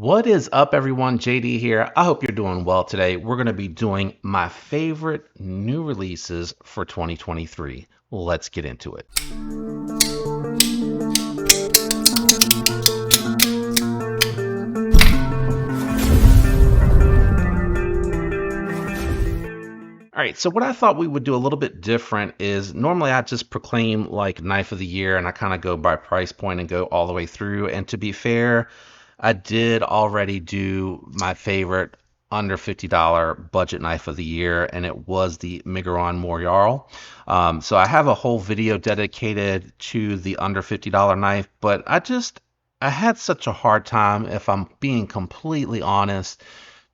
What is up, everyone? JD here. I hope you're doing well today. We're going to be doing my favorite new releases for 2023. Let's get into it. All right, so what I thought we would do a little bit different is normally I just proclaim like knife of the year and I kind of go by price point and go all the way through. And to be fair, I did already do my favorite under $50 budget knife of the year, and it was the Miguron Moriarl. So I have a whole video dedicated to the under $50 knife, but I had such a hard time, if I'm being completely honest,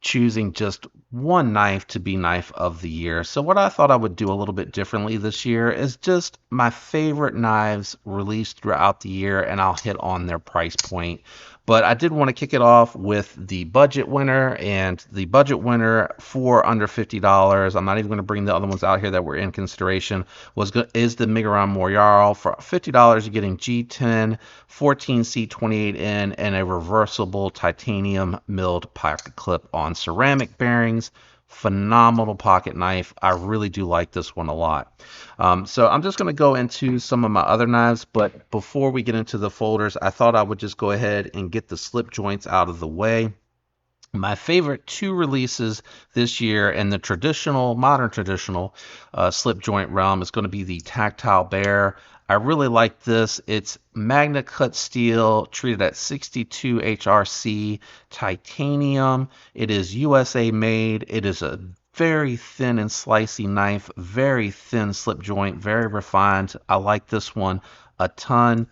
choosing just one knife to be knife of the year. So what I thought I would do a little bit differently this year is just my favorite knives released throughout the year, and I'll hit on their price point. But I did want to kick it off with the budget winner, and the budget winner for under $50. I'm not even going to bring the other ones out here that were in consideration. Is the Miguron Moriarl. For $50, you're getting G10, 14C28N, and a reversible titanium milled pocket clip on ceramic bearings. Phenomenal pocket knife. I really do like this one a lot. So I'm just going to go into some of my other knives, but before we get into the folders, I thought I would just go ahead and get the slip joints out of the way. My favorite two releases this year in the modern traditional slip joint realm is going to be the Tactile Bear. I really like this. It's magnet cut steel treated at 62 HRC titanium. It is USA made. It is a very thin and slicey knife, very thin slip joint, very refined. I like this one a ton.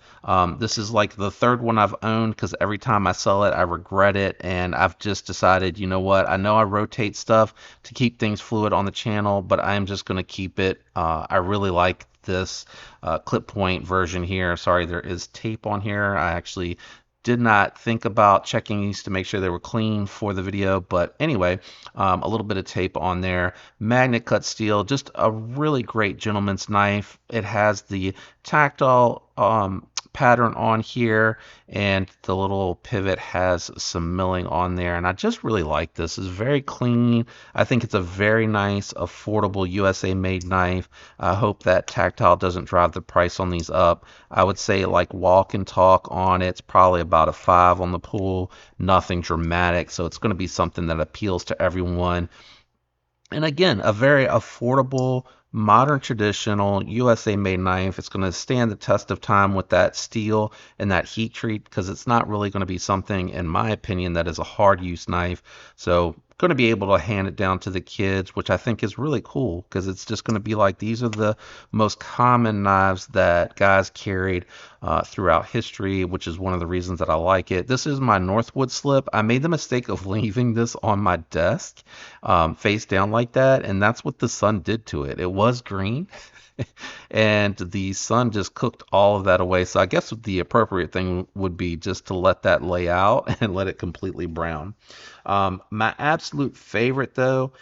This is like the third one I've owned because every time I sell it, I regret it. And I've just decided, you know what? I know I rotate stuff to keep things fluid on the channel, but I am just going to keep it. I really like this clip point version here. Sorry, there is tape on here. I actually did not think about checking these to make sure they were clean for the video, but anyway, a little bit of tape on there. Magnet cut steel, just a really great gentleman's knife. It has the tactile pattern on here, and the little pivot has some milling on there, and I just really like this. It's very clean. I think it's a very nice, affordable USA made knife. I hope that Tactile doesn't drive the price on these up. I would say like walk and talk on it's probably about a 5 on the pool, nothing dramatic, so it's going to be something that appeals to everyone. And again, a very affordable, modern, traditional USA made knife. It's going to stand the test of time with that steel and that heat treat because it's not really going to be something, in my opinion, that is a hard use knife. So going to be able to hand it down to the kids, which I think is really cool because it's just going to be like these are the most common knives that guys carried throughout history, which is one of the reasons that I like it. This is my Northwood slip. I made the mistake of leaving this on my desk face down like that, and that's what the sun did to it. It was green. And the sun just cooked all of that away. So I guess the appropriate thing would be just to let that lay out and let it completely brown. My absolute favorite, though,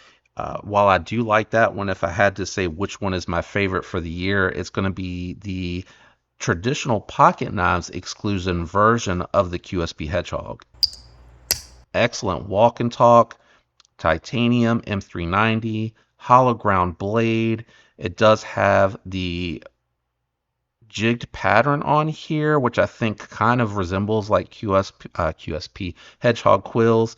while I do like that one, if I had to say which one is my favorite for the year, it's going to be the traditional pocket knives exclusion version of the QSP Hedgehog. Excellent walk and talk, titanium M390, hollow ground blade. It does have the jigged pattern on here, which I think kind of resembles like QSP Hedgehog quills.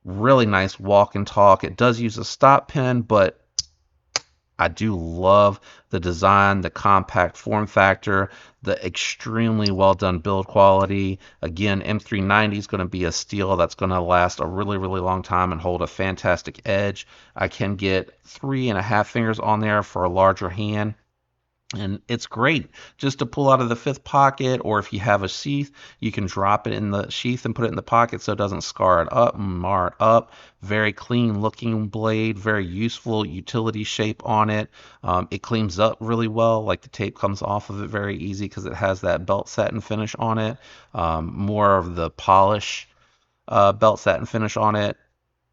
Really nice walk and talk. It does use a stop pin, but I do love the design, the compact form factor, the extremely well done build quality. Again, M390 is going to be a steel that's going to last a really, really long time and hold a fantastic edge. I can get 3.5 fingers on there for a larger hand. And it's great just to pull out of the fifth pocket, or if you have a sheath, you can drop it in the sheath and put it in the pocket so it doesn't scar it up and mar it up. Very clean looking blade, very useful utility shape on it. It cleans up really well, like the tape comes off of it very easy because it has that belt satin finish on it. More of the polish belt satin finish on it.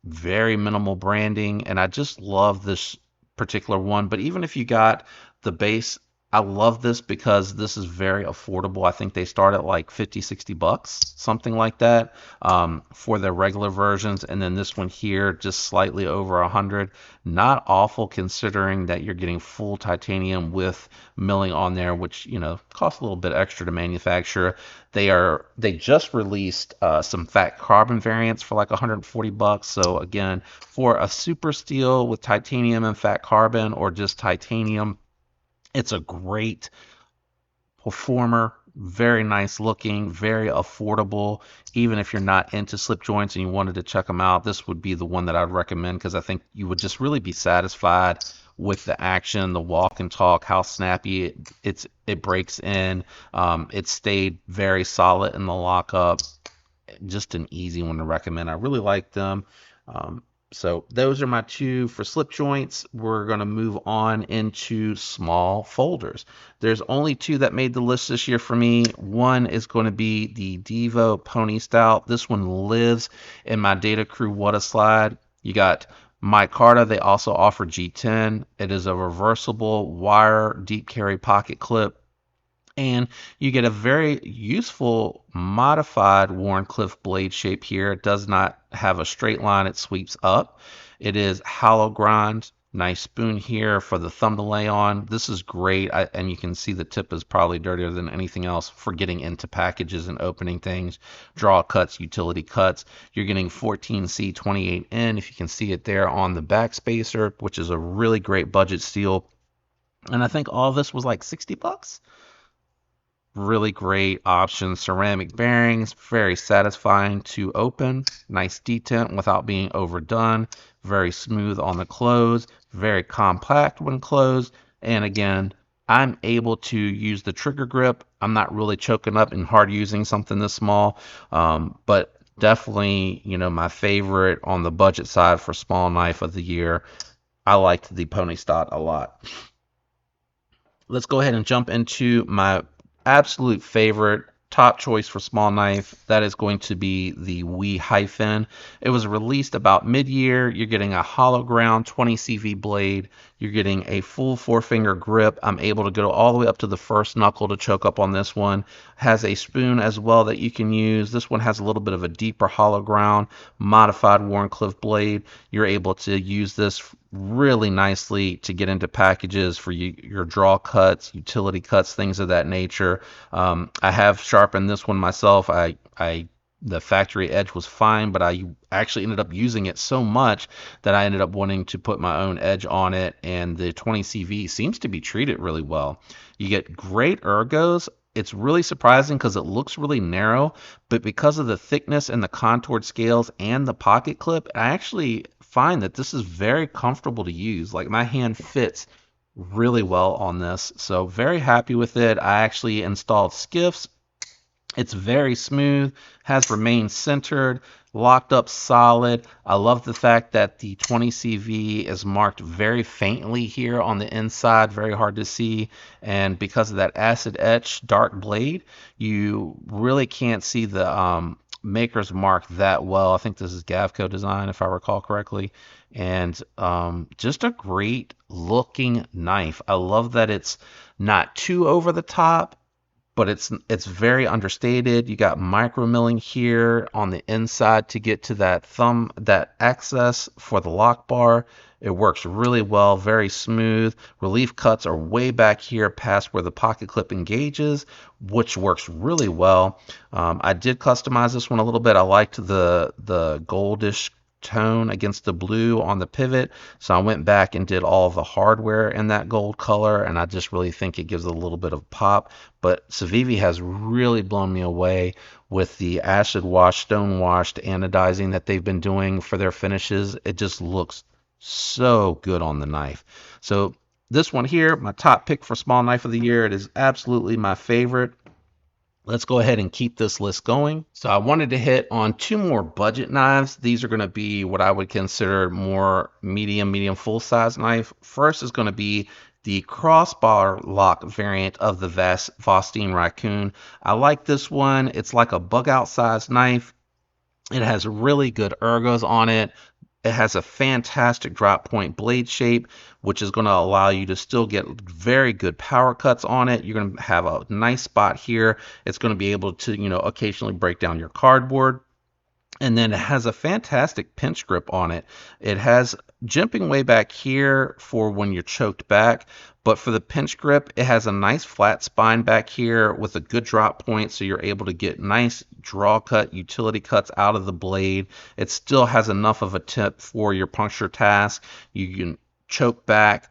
Very minimal branding, and I just love this particular one. But even if you got the base I love this because this is very affordable. I think they start at like 50, 60 bucks, something like that, for their regular versions. And then this one here, just slightly over 100. Not awful considering that you're getting full titanium with milling on there, which, costs a little bit extra to manufacture. They just released some fat carbon variants for like 140 bucks. So again, for a super steel with titanium and fat carbon or just titanium, it's a great performer, very nice looking, very affordable. Even if you're not into slip joints and you wanted to check them out, this would be the one that I'd recommend because I think you would just really be satisfied with the action, the walk and talk, how snappy it breaks in. It stayed very solid in the lockup. Just an easy one to recommend. I really like them. So those are my two for slip joints. We're going to move on into small folders. There's only two that made the list this year for me. One is going to be the Devo Pony Stout. This one lives in my Data Crew What a Slide. You got Micarta. They also offer G10. It is a reversible wire deep carry pocket clip. And you get a very useful modified Wharncliffe blade shape here. It does not have a straight line, it sweeps up. It is hollow grind. Nice spoon here for the thumb to lay on. This is great, and you can see the tip is probably dirtier than anything else for getting into packages and opening things. Draw cuts, utility cuts. You're getting 14C 28N, if you can see it there on the back spacer, which is a really great budget steel. And I think all this was like 60 bucks. Really great option. Ceramic bearings, very satisfying to open. Nice detent without being overdone. Very smooth on the close. Very compact when closed. And again, I'm able to use the trigger grip. I'm not really choking up and hard using something this small. But definitely, my favorite on the budget side for small knife of the year. I liked the Pony Stout a lot. Let's go ahead and jump into my absolute favorite top choice for small knife. That is going to be the WE Hyphen. It was released about mid-year. You're getting a hollow ground 20 CV blade. You're getting a full 4-finger grip. I'm able to go all the way up to the first knuckle to choke up on this one. Has a spoon as well that you can use. This one has a little bit of a deeper hollow ground, modified Wharncliffe blade. You're able to use this really nicely to get into packages for your draw cuts, utility cuts, things of that nature. I have sharpened this one myself. The factory edge was fine, but I actually ended up using it so much that I ended up wanting to put my own edge on it, and the 20 CV seems to be treated really well. You get great ergos. It's really surprising because it looks really narrow, but because of the thickness and the contoured scales and the pocket clip, I actually find that this is very comfortable to use. Like, my hand fits really well on this, so very happy with it. I actually installed skiffs. It's very smooth, has remained centered, locked up solid. I love the fact that the 20 CV is marked very faintly here on the inside, very hard to see. And because of that acid etch dark blade, you really can't see the maker's mark that well. I think this is Gavco design, if I recall correctly. And just a great looking knife. I love that it's not too over the top, but it's very understated. You got micro milling here on the inside to get to that thumb, that access for the lock bar. It works really well, very smooth. Relief cuts are way back here past where the pocket clip engages, which works really well. I did customize this one a little bit. I liked the goldish tone against the blue on the pivot, so I went back and did all of the hardware in that gold color, and I just really think it gives it a little bit of pop. But Civivi has really blown me away with the acid wash, stone washed anodizing that they've been doing for their finishes. It just looks so good on the knife. So this one here, my top pick for small knife of the year. It is absolutely my favorite. Let's go ahead and keep this list going. So I wanted to hit on two more budget knives. These are going to be what I would consider more medium full-size knife. First is going to be the crossbar lock variant of the Vastine Raccoon. I like this one. It's like a bug out size knife. It has really good ergos on it. It has a fantastic drop point blade shape, which is going to allow you to still get very good power cuts on it. You're going to have a nice spot here. It's going to be able to, occasionally break down your cardboard. And then it has a fantastic pinch grip on it. It has jimping way back here for when you're choked back, but for the pinch grip, it has a nice flat spine back here with a good drop point, so you're able to get nice draw cut, utility cuts out of the blade. It still has enough of a tip for your puncture task. You can choke back.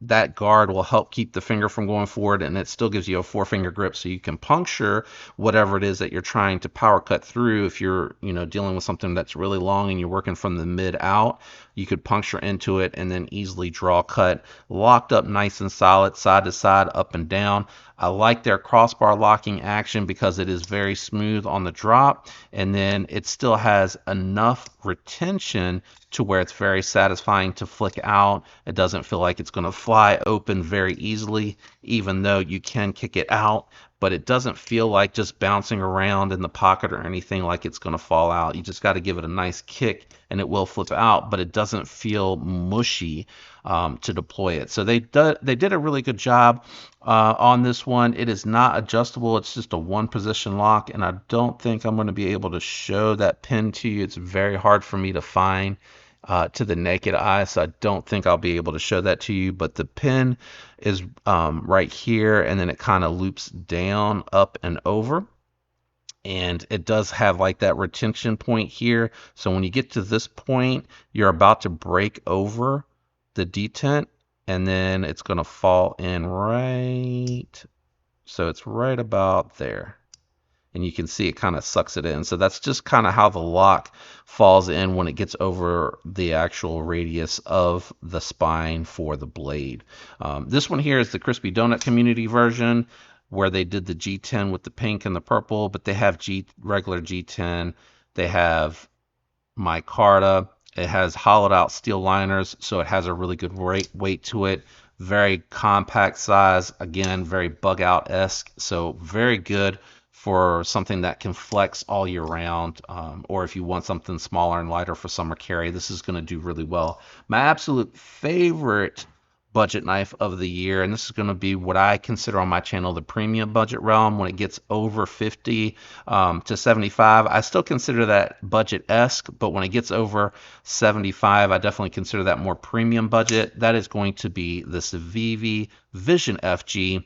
That guard will help keep the finger from going forward, and it still gives you a 4-finger grip, so you can puncture whatever it is that you're trying to power cut through. If you're dealing with something that's really long and you're working from the mid out, you could puncture into it and then easily draw cut. Locked up nice and solid, side to side, up and down. I like their crossbar locking action because it is very smooth on the drop, and then it still has enough retention to where it's very satisfying to flick out. It doesn't feel like it's going to fly open very easily, even though you can kick it out, but it doesn't feel like just bouncing around in the pocket or anything like it's going to fall out. You just got to give it a nice kick and it will flip out, but it doesn't feel mushy to deploy it. So they did a really good job on this one. It is not adjustable. It's just a one position lock, and I don't think I'm going to be able to show that pin to you. It's very hard for me to find to the naked eye, so I don't think I'll be able to show that to you, but the pin is right here, and then it kind of loops down, up, and over. And it does have like that retention point here. So when you get to this point, you're about to break over the detent, and then it's going to fall in right. So it's right about there. And you can see it kind of sucks it in. So that's just kind of how the lock falls in when it gets over the actual radius of the spine for the blade. This one here is the Crispy Donut Community version, where they did the G10 with the pink and the purple, but they have regular G10. They have micarta. It has hollowed out steel liners, so it has a really good weight to it. Very compact size, again, very bug out-esque, so very good for something that can flex all year round, or if you want something smaller and lighter for summer carry, this is going to do really well. My absolute favorite budget knife of the year, and this is going to be what I consider on my channel the premium budget realm. When it gets over 50 to 75, I still consider that budget-esque, but when it gets over 75, I definitely consider that more premium budget. That is going to be the Civivi Vision FG.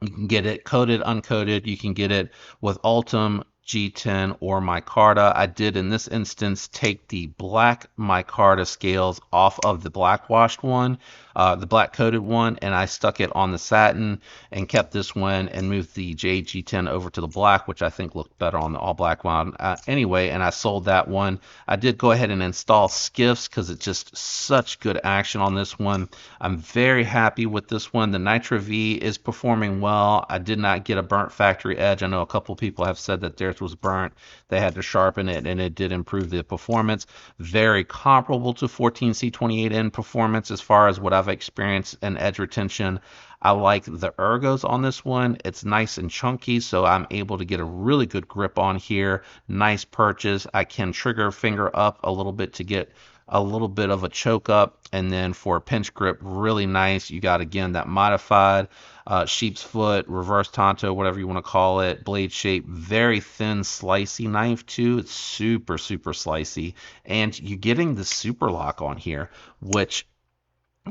You can get it coated, uncoated. You can get it with Ultem, G10, or micarta. I did in this instance take the black micarta scales off of the black washed one, the black coated one, and I stuck it on the satin and kept this one and moved the JG10 over to the black, which I think looked better on the all black one anyway, and I sold that one. I did go ahead and install skiffs because it's just such good action on this one. I'm very happy with this one. The Nitro V is performing well. I did not get a burnt factory edge. I know a couple people have said that theirs was burnt. They had to sharpen it, and it did improve the performance. Very comparable to 14C28N performance as far as what I've experienced in edge retention. I like the ergos on this one. It's nice and chunky, so I'm able to get a really good grip on here. Nice purchase. I can trigger finger up a little bit to get a little bit of a choke up, and then for a pinch grip, really nice. You got, again, that modified sheep's foot, reverse tanto, whatever you want to call it, blade shape, very thin slicey knife too. It's super slicey, and you're getting the super lock on here, which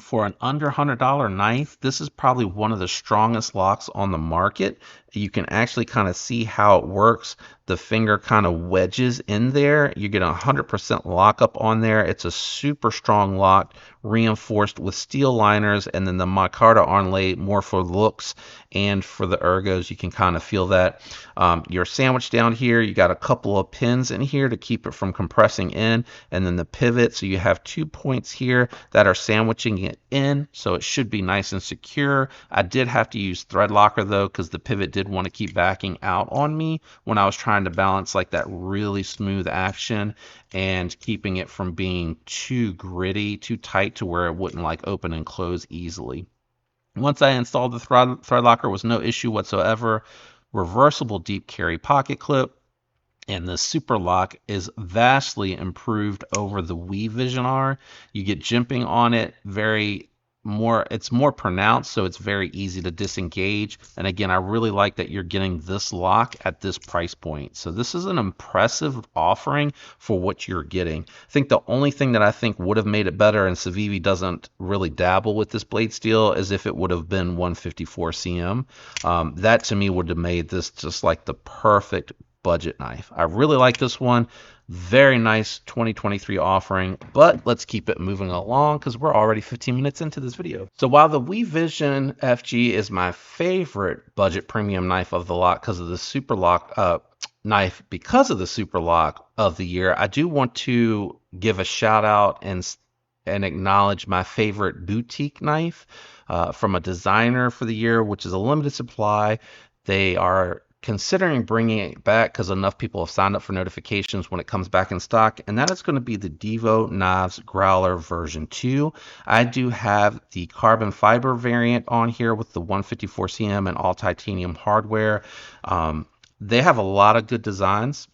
for an under $100 knife, this is probably one of the strongest locks on the market. You can actually kind of see how it works. The finger kind of wedges in there. You get a 100% lockup on there. It's a super strong lock, reinforced with steel liners, and then the micarta onlay more for looks and for the ergos. You can kind of feel that. Your sandwich down here, you got a couple of pins in here to keep it from compressing in, and then the pivot. So you have 2 points here that are sandwiching it in, so it should be nice and secure. I did have to use thread locker though, because the pivot did want to keep backing out on me when I was trying to balance like that really smooth action and keeping it from being too gritty, too tight to where it wouldn't like open and close easily. Once I installed the thread locker, was no issue whatsoever. Reversible deep carry pocket clip. And the Super Lock is vastly improved over the Wii Vision R. You get jimping on it it's more pronounced, so it's very easy to disengage. And again, I really like that you're getting this lock at this price point. So this is an impressive offering for what you're getting. I think the only thing that I think would have made it better, and Civivi doesn't really dabble with this blade steel, is if it would have been 154 cm. That to me would have made this just like the perfect budget knife. I really like this one. Very nice 2023 offering, but let's keep it moving along because we're already 15 minutes into this video. So while the Wii Vision FG is my favorite budget premium knife of the lot because of the Super Lock because of the Super Lock of the year, I do want to give a shout out and acknowledge my favorite boutique knife from a designer for the year, which is a limited supply. They are considering bringing it back because enough people have signed up for notifications when it comes back in stock, and that is going to be the Devo Knives Growler version 2. I do have the carbon fiber variant on here with the 154 cm and all titanium hardware. They have a lot of good designs.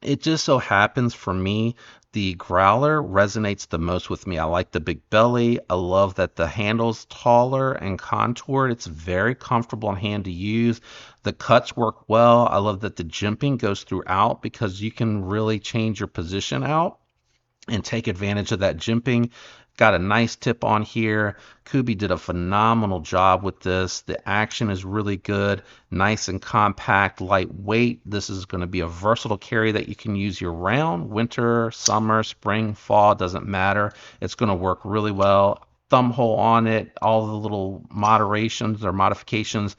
It just so happens for me, the Growler resonates the most with me. I like the big belly. I love that the handle's taller and contoured. It's very comfortable in hand to use. The cuts work well. I love that the jimping goes throughout because you can really change your position out and take advantage of that jimping. Got a nice tip on here. Kubey did a phenomenal job with this. The action is really good, nice and compact, lightweight. This is going to be a versatile carry that you can use year round, winter, summer, spring, fall, doesn't matter. It's going to work really well. Thumb hole on it, all the little moderations or modifications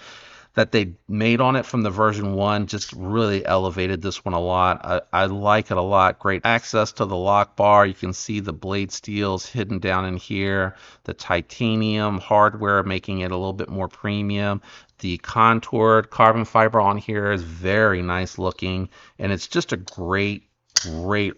that they made on it from the version 1 just really elevated this one a lot. I like it a lot. Great access to the lock bar. You can see the blade steels hidden down in here. The titanium hardware making it a little bit more premium. The contoured carbon fiber on here is very nice looking, and it's just a great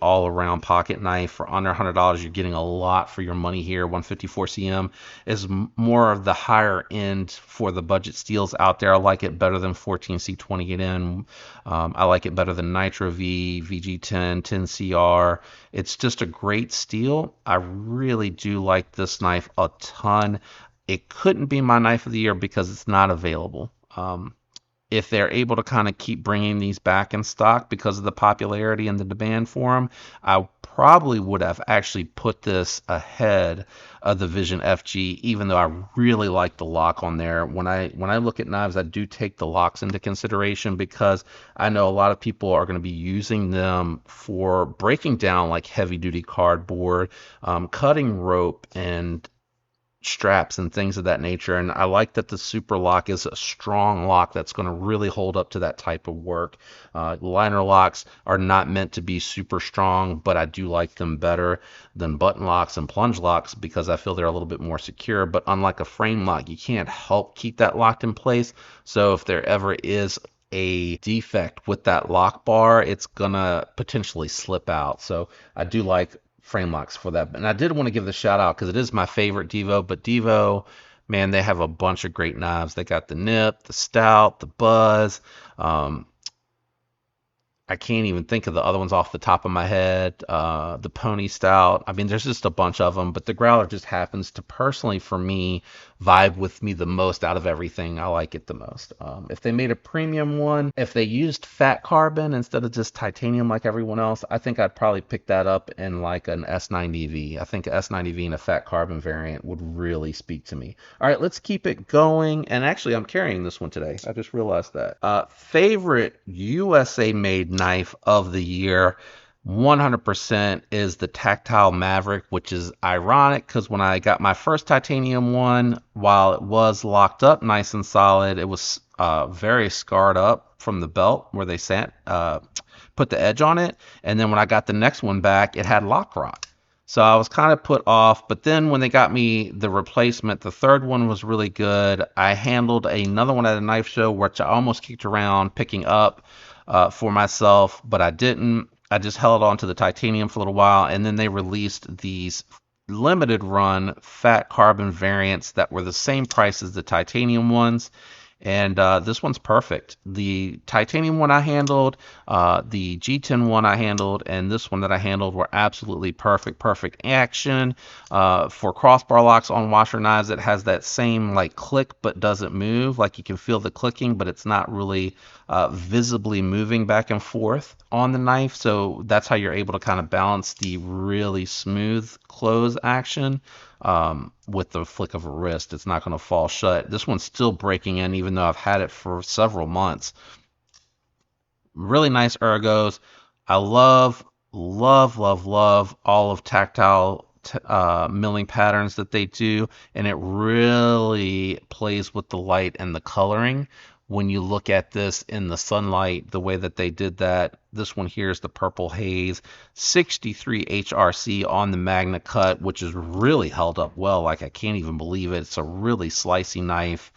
all-around pocket knife. For under $100 you're getting a lot for your money here. 154 cm is more of the higher end for the budget steels out there. I like it better than 14C28N. I like it better than Nitro V, VG10, 10CR. It's just a great steel. I really do like this knife a ton. It couldn't be my knife of the year because it's not available. If they're able to kind of keep bringing these back in stock because of the popularity and the demand for them, I probably would have actually put this ahead of the Vision FG, even though I really like the lock on there. When I look at knives, I do take the locks into consideration because I know a lot of people are going to be using them for breaking down like heavy duty cardboard, cutting rope, and straps and things of that nature. And I like that the Super Lock is a strong lock that's going to really hold up to that type of work. Liner locks are not meant to be super strong, but I do like them better than button locks and plunge locks because I feel they're a little bit more secure. But unlike a frame lock, you can't help keep that locked in place. So if there ever is a defect with that lock bar, it's gonna potentially slip out. So I do like frame locks for that. And I did want to give the shout out because it is my favorite Devo, but Devo, man, they have a bunch of great knives. They got the Nip, the Stout, the Buzz. I can't even think of the other ones off the top of my head. The Pony Stout. I mean, there's just a bunch of them, but the Growler just happens to personally, for me, vibe with me the most out of everything. I like it the most. If they made a premium one, if they used fat carbon instead of just titanium like everyone else, I think I'd probably pick that up in like an S90V. I think S90V and a fat carbon variant would really speak to me. All right, let's keep it going. And actually, I'm carrying this one today. I just realized that. Favorite USA made knife of the year, 100% is the Tactile Maverick, which is ironic because when I got my first titanium one, while it was locked up nice and solid, it was very scarred up from the belt where they put the edge on it. And then when I got the next one back, it had lock rot. So I was kind of put off, but then when they got me the replacement, the third one was really good. I handled another one at a knife show, which I almost kicked around picking up for myself, but I didn't. I just held on to the titanium for a little while, and then they released these limited run fat carbon variants that were the same price as the titanium ones. And this one's perfect. The titanium one I handled, the G10 one I handled, and this one that I handled were absolutely perfect. Perfect action. For crossbar locks on washer knives, it has that same like click but doesn't move. Like you can feel the clicking, but it's not really visibly moving back and forth on the knife. So that's how you're able to kind of balance the really smooth close action with the flick of a wrist. It's not going to fall shut. This one's still breaking in, even though I've had it for several months. Really nice ergos. I love all of Tactile milling patterns that they do, and it really plays with the light and the coloring. When you look at this in the sunlight, the way that they did that, this one here is the Purple Haze 63 HRC on the Magna Cut, which is really held up well. Like I can't even believe it. It's a really slicey knife.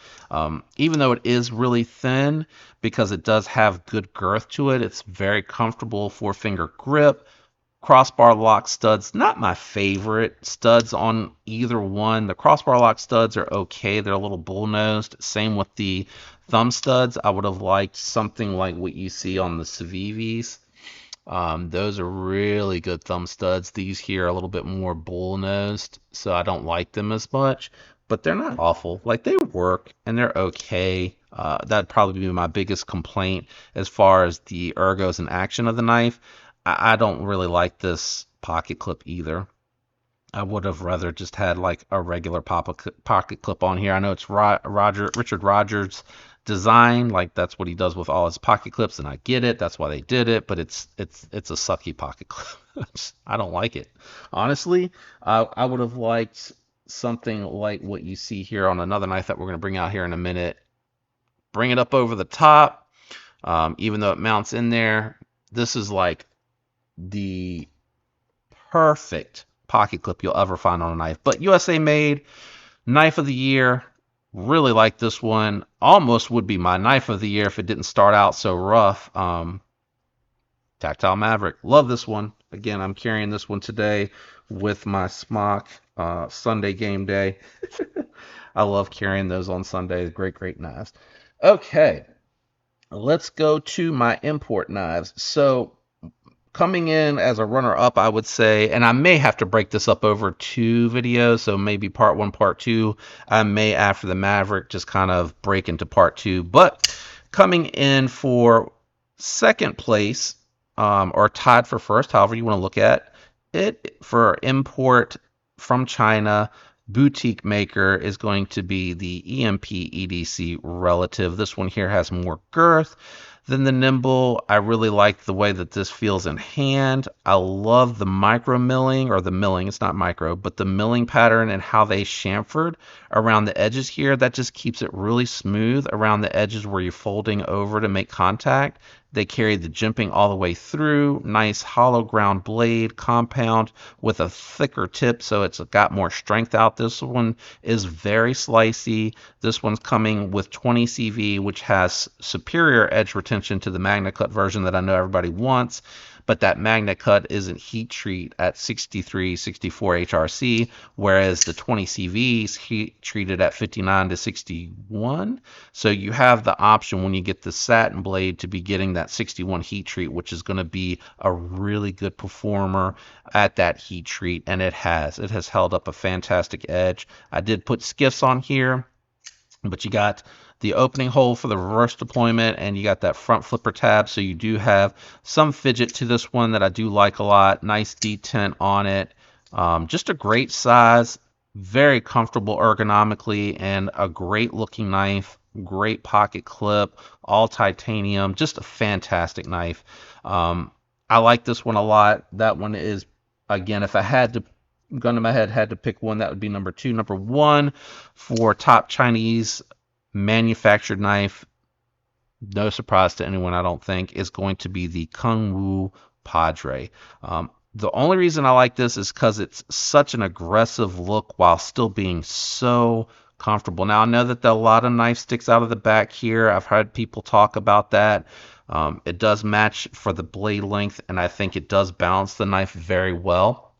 Even though it is really thin, because it does have good girth to it, it's very comfortable 4-finger grip. Crossbar lock studs, not my favorite studs on either one. The crossbar lock studs are okay. They're a little bull-nosed. Same with the thumb studs. I would have liked something like what you see on the Civivis. Those are really good thumb studs. These here are a little bit more bull-nosed, so I don't like them as much, but they're not awful. Like they work and they're okay. That'd probably be my biggest complaint as far as the ergos and action of the knife. I don't really like this pocket clip either. I would have rather just had like a regular pocket clip on here. I know it's Richard Rogers' design, like that's what he does with all his pocket clips, and I get it. That's why they did it, but it's a sucky pocket clip. I don't like it. Honestly, I would have liked something like what you see here on another knife that we're going to bring out here in a minute. Bring it up over the top, even though it mounts in there. This is like the perfect pocket clip you'll ever find on a knife. But USA made, knife of the year. Really like this one. Almost would be my knife of the year if it didn't start out so rough. Tactile Maverick. Love this one. Again, I'm carrying this one today with my smock Sunday game day. I love carrying those on Sundays. Great knives. Okay, let's go to my import knives. So coming in as a runner-up, I would say, and I may have to break this up over 2 videos, so maybe part 1, part 2. I may, after the Maverick, just kind of break into part 2. But coming in for second place, or tied for first, however you want to look at it, for import from China, boutique maker is going to be the EMP EDC Relative. This one here has more girth than the Nimble. I really like the way that this feels in hand. I love the micro milling, or the milling, it's not micro, but the milling pattern and how they chamfered around the edges here. That just keeps it really smooth around the edges where you're folding over to make contact. They carry the jimping all the way through. Nice hollow ground blade compound with a thicker tip, so it's got more strength out. This one is very slicey. This one's coming with 20 CV, which has superior edge retention to the Magna Cut version that I know everybody wants. But that Magna Cut isn't heat treat at 63, 64 HRC, whereas the 20 CVs heat treated at 59 to 61. So you have the option when you get the satin blade to be getting that 61 heat treat, which is going to be a really good performer at that heat treat, and it has held up a fantastic edge. I did put skiffs on here, but you got the opening hole for the reverse deployment, and you got that front flipper tab, so you do have some fidget to this one that I do like a lot. Nice detent on it. Just a great size, very comfortable ergonomically, and a great looking knife. Great pocket clip, all titanium, just a fantastic knife. I like this one a lot. That one is, again, if I had to, gun to my head, had to pick one, that would be number 2. Number 1 for top Chinese manufactured knife, no surprise to anyone, I don't think, is going to be the Kungwu Padre. The only reason I like this is because it's such an aggressive look while still being so comfortable. Now, I know that a lot of knife sticks out of the back here. I've heard people talk about that. It does match for the blade length, and I think it does balance the knife very well.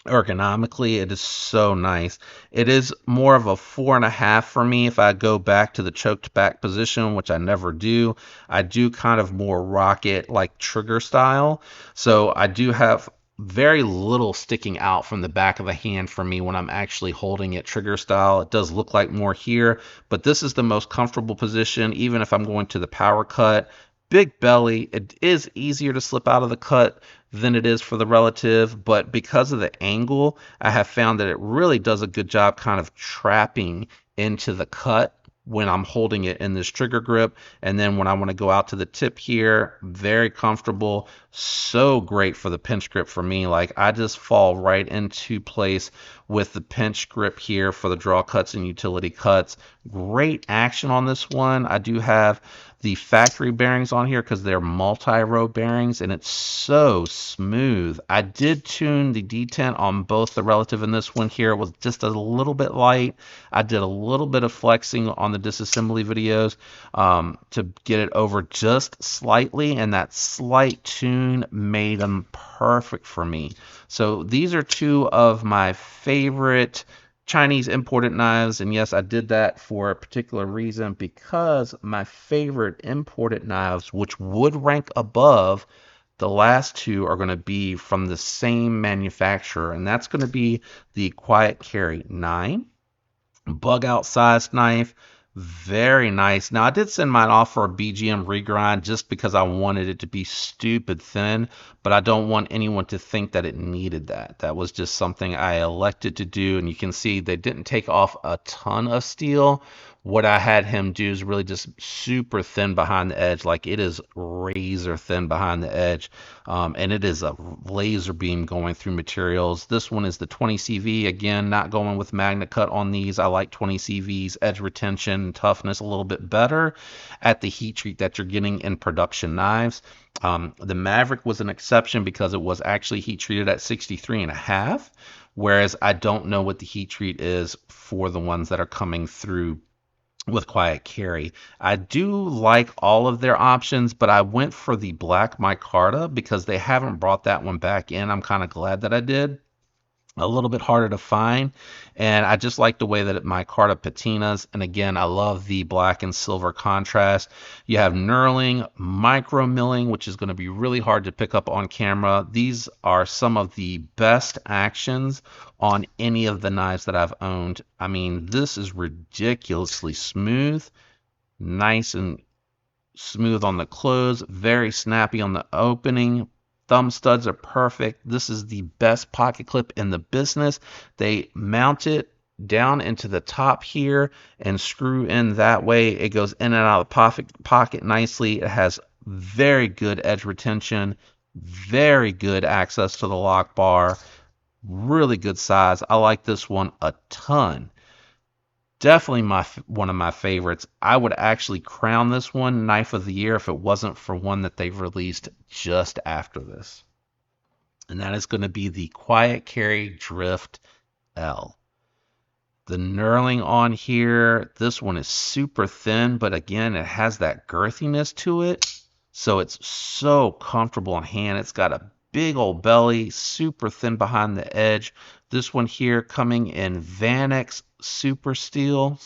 Ergonomically, it is so nice. It is more of a 4.5 for me if I go back to the choked back position, which I never do. I do kind of more rocket like trigger style. So I do have very little sticking out from the back of the hand for me when I'm actually holding it trigger style. It does look like more here, but this is the most comfortable position, even if I'm going to the power cut. Big belly. It is easier to slip out of the cut than it is for the relative, but because of the angle, I have found that it really does a good job kind of trapping into the cut when I'm holding it in this trigger grip. And then when I want to go out to the tip here, very comfortable, so great for the pinch grip for me. Like I just fall right into place with the pinch grip here for the draw cuts and utility cuts. Great action on this one. I do have the factory bearings on here because they're multi-row bearings and it's so smooth. I did tune the detent on both the relative and this one here. It was just a little bit light. I did a little bit of flexing on the disassembly videos to get it over just slightly, and that slight tune made them perfect for me. So these are two of my favorite Chinese imported knives, and yes, I did that for a particular reason because my favorite imported knives, which would rank above the last two, are going to be from the same manufacturer, and that's going to be the Quiet Carry 9 bug out sized knife. Very nice. Now I did send mine off for a BGM regrind just because I wanted it to be stupid thin, but I don't want anyone to think that it needed that. That was just something I elected to do, and you can see they didn't take off a ton of steel. What I had him do is really just super thin behind the edge, like it is razor thin behind the edge, and it is a laser beam going through materials. This one is the 20CV. Again, not going with Magna Cut on these. I like 20CV's edge retention and toughness a little bit better at the heat treat that you're getting in production knives. The Maverick was an exception because it was actually heat treated at 63.5, whereas I don't know what the heat treat is for the ones that are coming through with Quiet Carry. I do like all of their options, but I went for the black micarta because they haven't brought that one back in. I'm kind of glad that I did. A little bit harder to find, and I just like the way that micarta patinas. And again, I love the black and silver contrast. You have knurling, micro milling, which is going to be really hard to pick up on camera. These are some of the best actions on any of the knives that I've owned. I mean, this is ridiculously smooth, nice and smooth on the close, very snappy on the opening. Thumb studs are perfect. This is the best pocket clip in the business. They mount it down into the top here and screw in that way. It goes in and out of the pocket nicely. It has very good edge retention, very good access to the lock bar, really good size. I like this one a ton. Definitely one of my favorites. I would actually crown this one Knife of the Year if it wasn't for one that they've released just after this. And that is going to be the Quiet Carry Drift L. The knurling on here, this one is super thin, but again, it has that girthiness to it. So it's so comfortable in hand. It's got a big old belly, super thin behind the edge. This one here coming in Vanex Super Steel.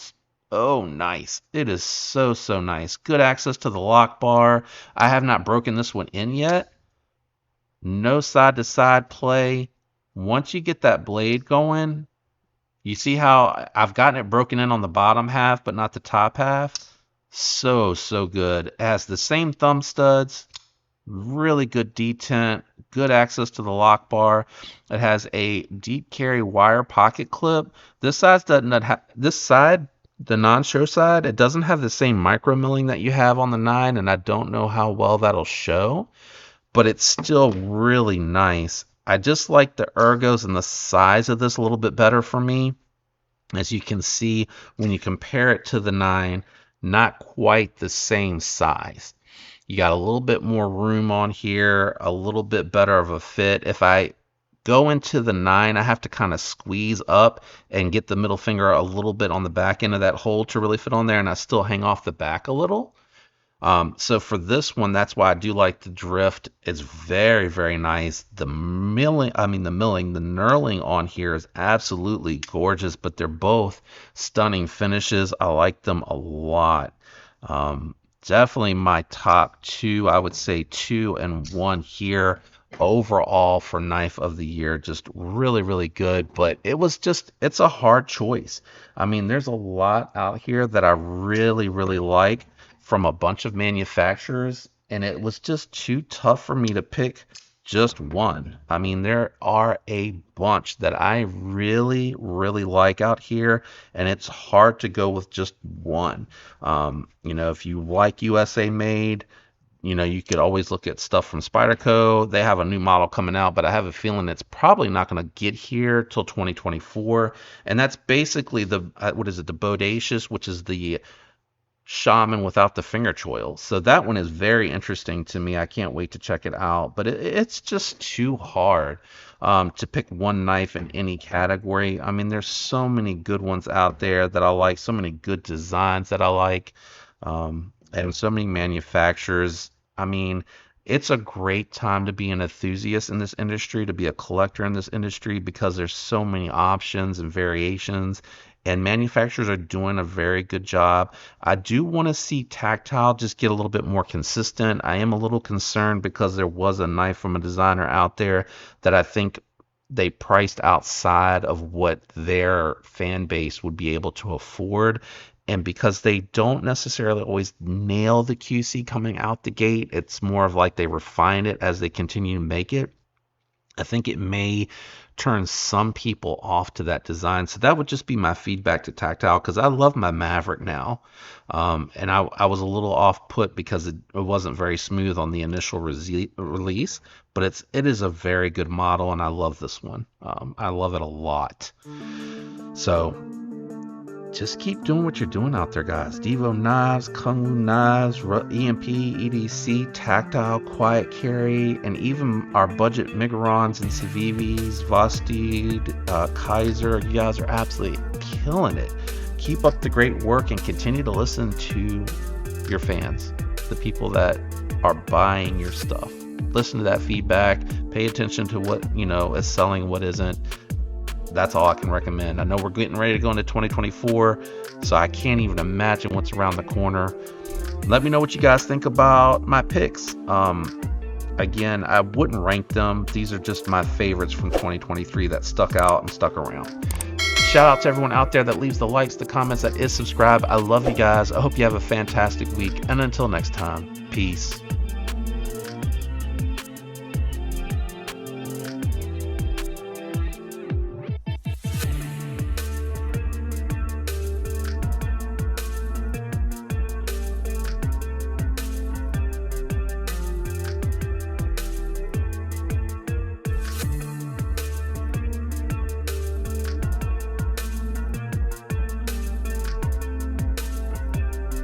Oh, nice. It is so, so nice. Good access to the lock bar. I have not broken this one in yet. No side to side play. Once you get that blade going, you see how I've gotten it broken in on the bottom half, but not the top half? So, so good. It has the same thumb studs, really good detent, good access to the lock bar. It has a deep carry wire pocket clip. This side doesn't have, this side, the non-show side, it doesn't have the same micro milling that you have on the 9, and I don't know how well that'll show, but it's still really nice. I just like the ergos and the size of this a little bit better for me. As you can see, when you compare it to the 9, not quite the same size. You got a little bit more room on here, a little bit better of a fit. If I go into the 9, I have to kind of squeeze up and get the middle finger a little bit on the back end of that hole to really fit on there, and I still hang off the back a little. So for this one, that's why I do like the drift. It's very, very nice. The milling, the knurling on here is absolutely gorgeous, but they're both stunning finishes. I like them a lot. Definitely my top two, I would say 2 and 1 here overall for knife of the year. Just really, really good, but it's a hard choice. I mean, there's a lot out here that I really, really like from a bunch of manufacturers, and it was just too tough for me to pick just one. I mean, there are a bunch that I really, really like out here, and it's hard to go with just one. If you like USA made, you could always look at stuff from Spyderco. They have a new model coming out, but I have a feeling it's probably not going to get here till 2024. And that's basically the Bodacious, which is the Shaman without the finger choil. So that one is very interesting to me. I can't wait to check it out. But it's just too hard to pick one knife in any category. I mean, there's so many good ones out there that I like, so many good designs that I like, and so many manufacturers. I mean, it's a great time to be an enthusiast in this industry, to be a collector in this industry, because there's so many options and variations, and manufacturers are doing a very good job. I do want to see Tactile just get a little bit more consistent. I am a little concerned because there was a knife from a designer out there that I think they priced outside of what their fan base would be able to afford. And because they don't necessarily always nail the QC coming out the gate, it's more of like they refine it as they continue to make it. I think it may turn some people off to that design. So that would just be my feedback to Tactile, because I love my Maverick now. And I was a little off put because it wasn't very smooth on the initial release, but it is a very good model, and I love this one. I love it a lot. So just keep doing what you're doing out there, guys. Devo knives, Kungfu knives, EMP, EDC, Tactile, Quiet Carry, and even our budget Migarons and Civivis, Vosteed, Kaiser. You guys are absolutely killing it. Keep up the great work and continue to listen to your fans, the people that are buying your stuff. Listen to that feedback. Pay attention to what is selling, what isn't. That's all I can recommend. I know we're getting ready to go into 2024, so I can't even imagine what's around the corner. Let me know what you guys think about my picks. Again, I wouldn't rank them. These are just my favorites from 2023 that stuck out and stuck around. Shout out to everyone out there that leaves the likes, the comments, that is subscribed. I love you guys. I hope you have a fantastic week. And until next time, peace.